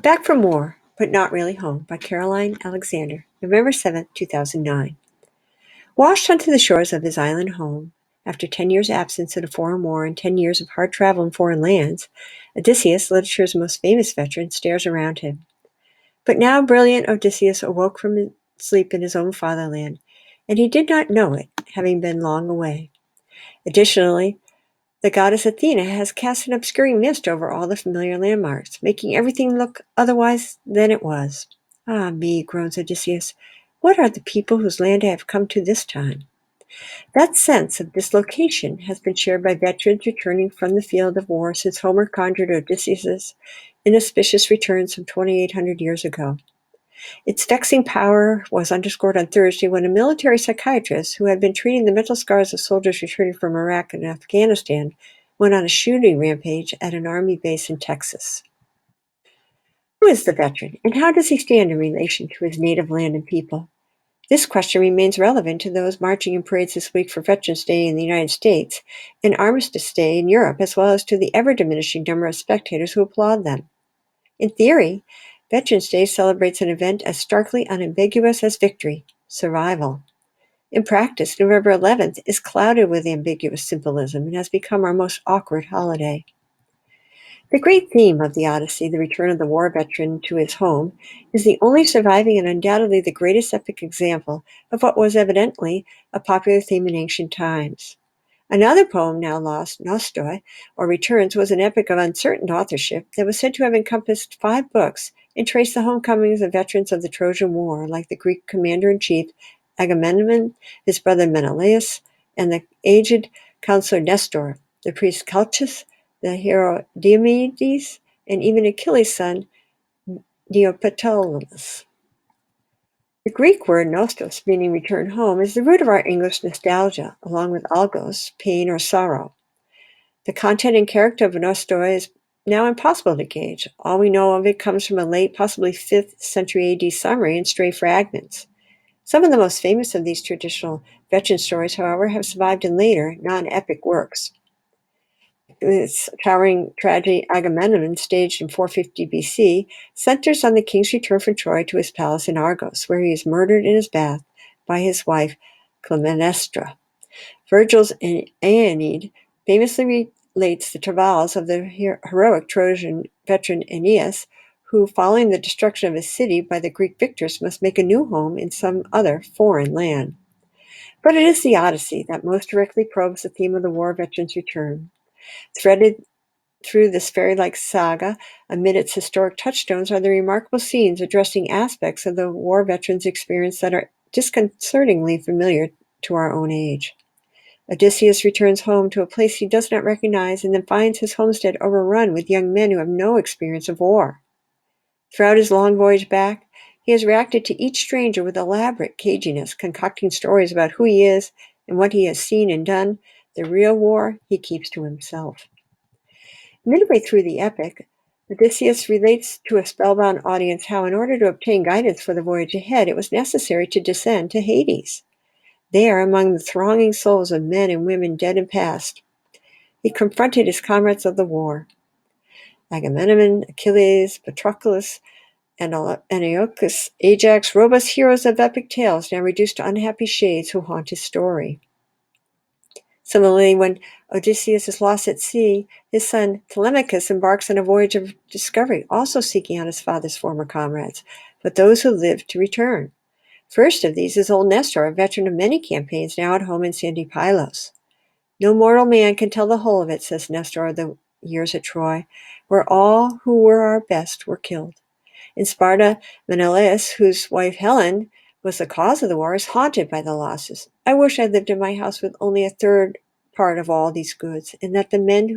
Back from War, but Not Really Home by Caroline Alexander, November 7, 2009. Washed onto the shores of his island home, after 10 years' absence in a foreign war and 10 years of hard travel in foreign lands, Odysseus, literature's most famous veteran, stares around him. But now brilliant Odysseus awoke from sleep in his own fatherland, and he did not know it, having been long away. Additionally, the goddess Athena has cast an obscuring mist over all the familiar landmarks, making everything look otherwise than it was. Ah me, groans Odysseus, what are the people whose land I have come to this time? That sense of dislocation has been shared by veterans returning from the field of war since Homer conjured Odysseus's inauspicious return some 2,800 years ago. Its vexing power was underscored on Thursday when a military psychiatrist who had been treating the mental scars of soldiers returning from Iraq and Afghanistan went on a shooting rampage at an army base in Texas. Who is the veteran, and how does he stand in relation to his native land and people? This question remains relevant to those marching in parades this week for Veterans Day in the United States and Armistice Day in Europe, as well as to the ever-diminishing number of spectators who applaud them. In theory, Veterans Day celebrates an event as starkly unambiguous as victory, survival. In practice, November 11th is clouded with ambiguous symbolism and has become our most awkward holiday. The great theme of the Odyssey, the return of the war veteran to his home, is the only surviving and undoubtedly the greatest epic example of what was evidently a popular theme in ancient times. Another poem now lost, Nostoi, or Returns, was an epic of uncertain authorship that was said to have encompassed 5 books and traced the homecomings of veterans of the Trojan War, like the Greek commander-in-chief Agamemnon, his brother Menelaus, and the aged counselor Nestor, the priest Calchas, the hero Diomedes, and even Achilles' son Neoptolemus. The Greek word nostos, meaning return home, is the root of our English nostalgia, along with algos, pain or sorrow. The content and character of Nostoi is now impossible to gauge. All we know of it comes from a late, possibly 5th century AD summary and stray fragments. Some of the most famous of these traditional veteran stories, however, have survived in later, non-epic works. This towering tragedy, Agamemnon, staged in 450 BC, centers on the king's return from Troy to his palace in Argos, where he is murdered in his bath by his wife Clytemnestra. Virgil's Aeneid famously relates the travails of the heroic Trojan veteran Aeneas, who, following the destruction of his city by the Greek victors, must make a new home in some other foreign land. But it is the Odyssey that most directly probes the theme of the war veteran's return. Threaded through this fairy-like saga, amid its historic touchstones, are the remarkable scenes addressing aspects of the war veteran's experience that are disconcertingly familiar to our own age. Odysseus returns home to a place he does not recognize and then finds his homestead overrun with young men who have no experience of war. Throughout his long voyage back, he has reacted to each stranger with elaborate caginess, concocting stories about who he is and what he has seen and done. The real war he keeps to himself. Midway through the epic, Odysseus relates to a spellbound audience how, in order to obtain guidance for the voyage ahead, it was necessary to descend to Hades. There, among the thronging souls of men and women dead and past, he confronted his comrades of the war. Agamemnon, Achilles, Patroclus, and Antiochus, Ajax, robust heroes of epic tales now reduced to unhappy shades who haunt his story. Similarly, when Odysseus is lost at sea, his son Telemachus embarks on a voyage of discovery, also seeking out his father's former comrades, but those who lived to return. First of these is old Nestor, a veteran of many campaigns, now at home in sandy Pylos. No mortal man can tell the whole of it, says Nestor of the years at Troy, where all who were our best were killed. In Sparta, Menelaus, whose wife Helen was the cause of the war, is haunted by the losses. I wish I lived in my house with only a third part of all these goods, and that the men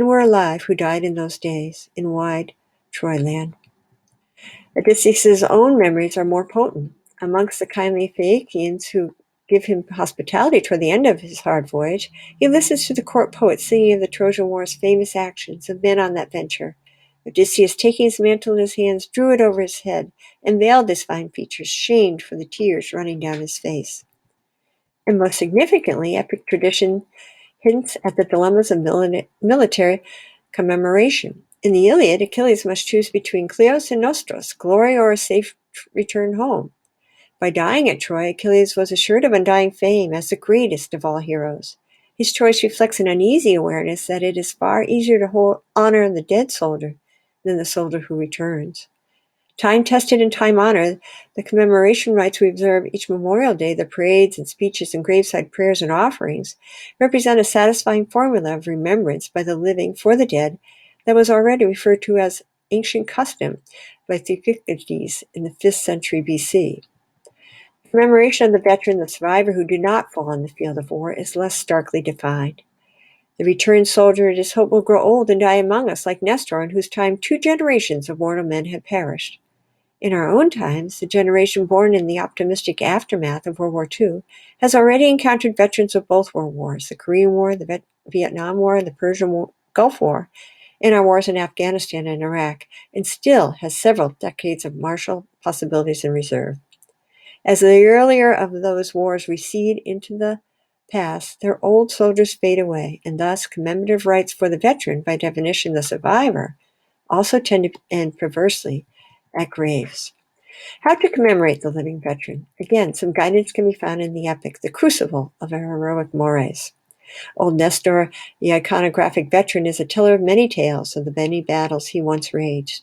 were alive who died in those days in wide Troy land. Odysseus' own memories are more potent. Amongst the kindly Phaeacians who give him hospitality toward the end of his hard voyage, he listens to the court poets singing of the Trojan War's famous actions of men on that venture. Odysseus, taking his mantle in his hands, drew it over his head and veiled his fine features, shamed for the tears running down his face. And most significantly, epic tradition hints at the dilemmas of military commemoration. In the Iliad, Achilles must choose between Kleos and Nostos, glory or a safe return home. By dying at Troy, Achilles was assured of undying fame as the greatest of all heroes. His choice reflects an uneasy awareness that it is far easier to honor the dead soldier than the soldier who returns. Time-tested and time-honored, the commemoration rites we observe each Memorial Day, the parades and speeches and graveside prayers and offerings, represent a satisfying formula of remembrance by the living for the dead that was already referred to as ancient custom by Thucydides in the 5th century BC. The commemoration of the veteran, the survivor who did not fall on the field of war, is less starkly defined. The returned soldier, it is hoped, will grow old and die among us, like Nestor, in whose time 2 generations of mortal men had perished. In our own times, the generation born in the optimistic aftermath of World War II has already encountered veterans of both world wars, the Korean War, the Vietnam War, the Persian Gulf War, and our wars in Afghanistan and Iraq, and still has several decades of martial possibilities in reserve. As the earlier of those wars recede into the past, their old soldiers fade away, and thus commemorative rites for the veteran, by definition the survivor, also tend to end perversely at graves. How to commemorate the living veteran? Again, some guidance can be found in the epic, The Crucible of a Heroic Mores. Old Nestor, the iconographic veteran, is a teller of many tales of the many battles he once waged.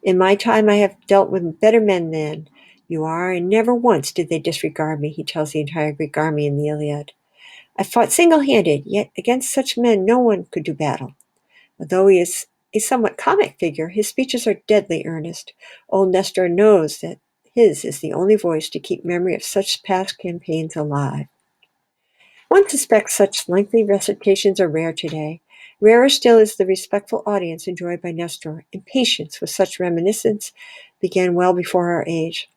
In my time I have dealt with better men than you are, and never once did they disregard me, he tells the entire Greek army in the Iliad. I fought single-handed, yet against such men no one could do battle. Although he is a somewhat comic figure, his speeches are deadly earnest. Old Nestor knows that his is the only voice to keep memory of such past campaigns alive. One suspects such lengthy recitations are rare today. Rarer still is the respectful audience enjoyed by Nestor, and patience with such reminiscence began well before our age.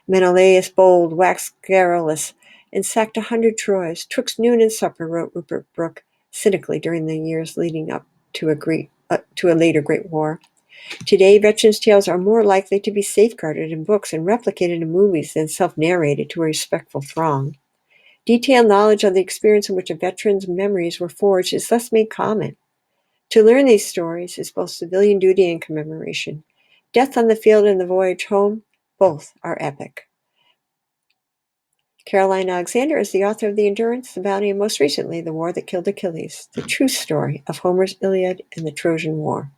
Menelaus bold waxed garrulous, and sacked 100 Troys. "Twixt noon and supper," wrote Rupert Brooke cynically during the years leading up to a later great war. Today, veterans' tales are more likely to be safeguarded in books and replicated in movies than self-narrated to a respectful throng. Detailed knowledge of the experience in which a veteran's memories were forged is thus made common. To learn these stories is both civilian duty and commemoration. Death on the field and the voyage home, both are epic. Caroline Alexander is the author of The Endurance, The Bounty, and most recently, The War That Killed Achilles, the true story of Homer's Iliad and the Trojan War.